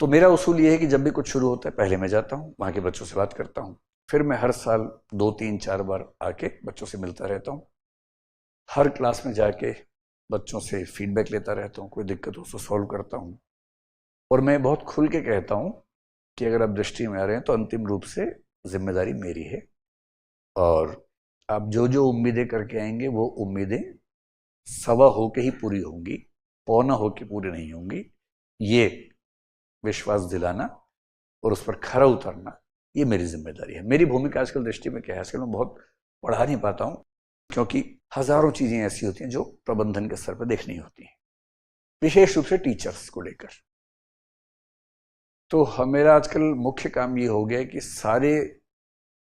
तो मेरा उसूल ये है कि जब भी कुछ शुरू होता है पहले मैं जाता हूँ, वहाँ के बच्चों से बात करता हूँ, फिर मैं हर साल 2-3-4 बार आके बच्चों से मिलता रहता हूँ। हर क्लास में जाके बच्चों से फीडबैक लेता रहता हूँ, कोई दिक्कत हो तो सॉल्व करता हूँ। और मैं बहुत खुल के कहता हूँ कि अगर आप दृष्टि में आ रहे हैं तो अंतिम रूप से जिम्मेदारी मेरी है, और आप जो जो उम्मीदें करके आएंगे वो उम्मीदें सवा होके ही पूरी होंगी, पौना होके पूरी नहीं होंगी। ये विश्वास दिलाना और उस पर खरा उतरना, ये मेरी जिम्मेदारी है। मेरी भूमिका आजकल दृष्टि में क्या है, आजकल मैं बहुत पढ़ा नहीं पाता हूँ, क्योंकि हजारों चीजें ऐसी होती हैं जो प्रबंधन के स्तर पर देखनी होती हैं, विशेष रूप से टीचर्स को लेकर। तो मेरा आजकल मुख्य काम ये हो गया कि सारे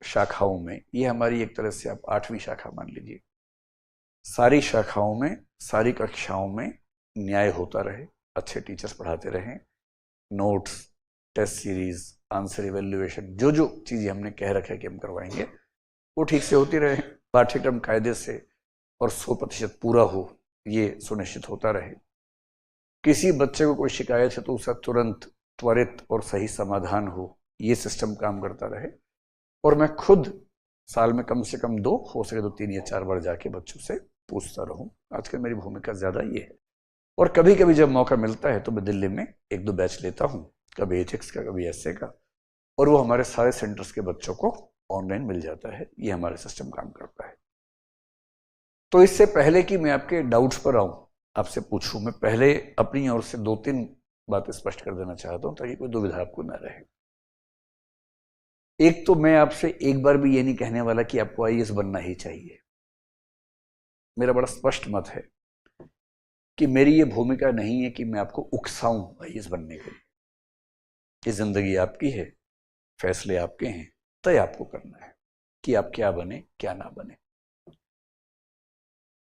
शाखाओं में, ये हमारी एक तरह से आप 8वीं शाखा मान लीजिए, सारी शाखाओं में, सारी कक्षाओं में न्याय होता रहे, अच्छे टीचर्स पढ़ाते रहें, notes, test series, answer evaluation, जो जो चीजें हमने कह रखा है कि हम करवाएंगे वो ठीक से होती रहे, पाठ्यक्रम कायदे से और 100% पूरा हो, ये सुनिश्चित होता रहे। किसी बच्चे को कोई शिकायत है तो उसका तुरंत, त्वरित और सही समाधान हो, ये सिस्टम काम करता रहे। और मैं खुद साल में कम से कम 2, हो सके तो 3 या 4 बार जाके बच्चों से पूछता रहूं। आजकल मेरी भूमिका ज्यादा ये है। और कभी कभी जब मौका मिलता है तो मैं दिल्ली में 1-2 बैच लेता हूं, कभी एथिक्स का, कभी एसए का, और वो हमारे सारे सेंटर्स के बच्चों को ऑनलाइन मिल जाता है। ये हमारा सिस्टम काम करता है। तो इससे पहले कि मैं आपके डाउट्स पर आऊं, आपसे पूछूं, मैं पहले अपनी ओर से 2-3 बातें स्पष्ट कर देना चाहता हूं ताकि कोई दुविधा आपको न रहे। एक तो मैं आपसे एक बार भी ये नहीं कहने वाला कि आपको आईएएस बनना ही चाहिए। मेरा बड़ा स्पष्ट मत है कि मेरी ये भूमिका नहीं है कि मैं आपको उकसाऊं आईएएस बनने के लिए। ये जिंदगी आपकी है, फैसले आपके हैं, तय आपको करना है कि आप क्या बने क्या ना बने।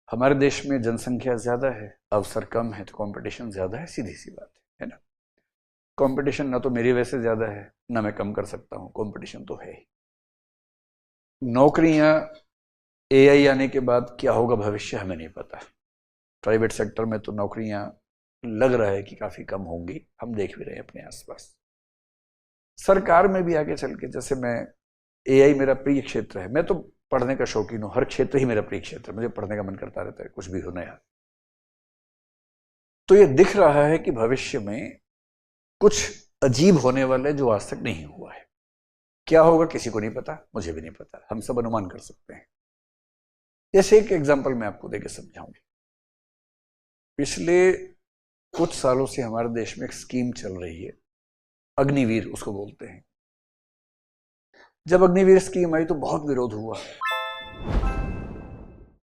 हमारे देश में जनसंख्या ज्यादा है, अवसर कम है, तो कंपटीशन ज्यादा है, सीधी सी बात है ना। कंपटीशन ना तो मेरी वजह से ज्यादा है, ना मैं कम कर सकता हूं, कंपटीशन तो है ही। नौकरियां एआई आने के बाद क्या होगा भविष्य हमें नहीं पता। प्राइवेट सेक्टर में तो नौकरियां लग रहा है कि काफी कम होंगी, हम देख भी रहे हैं अपने आसपास। सरकार में भी आगे चल के, जैसे मैं, एआई मेरा प्रिय क्षेत्र है, मैं तो पढ़ने का शौकीन हूं, हर क्षेत्र ही मेरा प्रिय क्षेत्र है, मुझे पढ़ने का मन करता रहता है, कुछ भी हो नया। तो ये दिख रहा है कि भविष्य में कुछ अजीब होने वाला है जो आज तक नहीं हुआ है। क्या होगा किसी को नहीं पता, मुझे भी नहीं पता, हम सब अनुमान कर सकते हैं। जैसे एक एग्जांपल मैं आपको देकर समझाऊंगी। पिछले कुछ सालों से हमारे देश में एक स्कीम चल रही है, अग्निवीर उसको बोलते हैं। जब अग्निवीर स्कीम आई तो बहुत विरोध हुआ,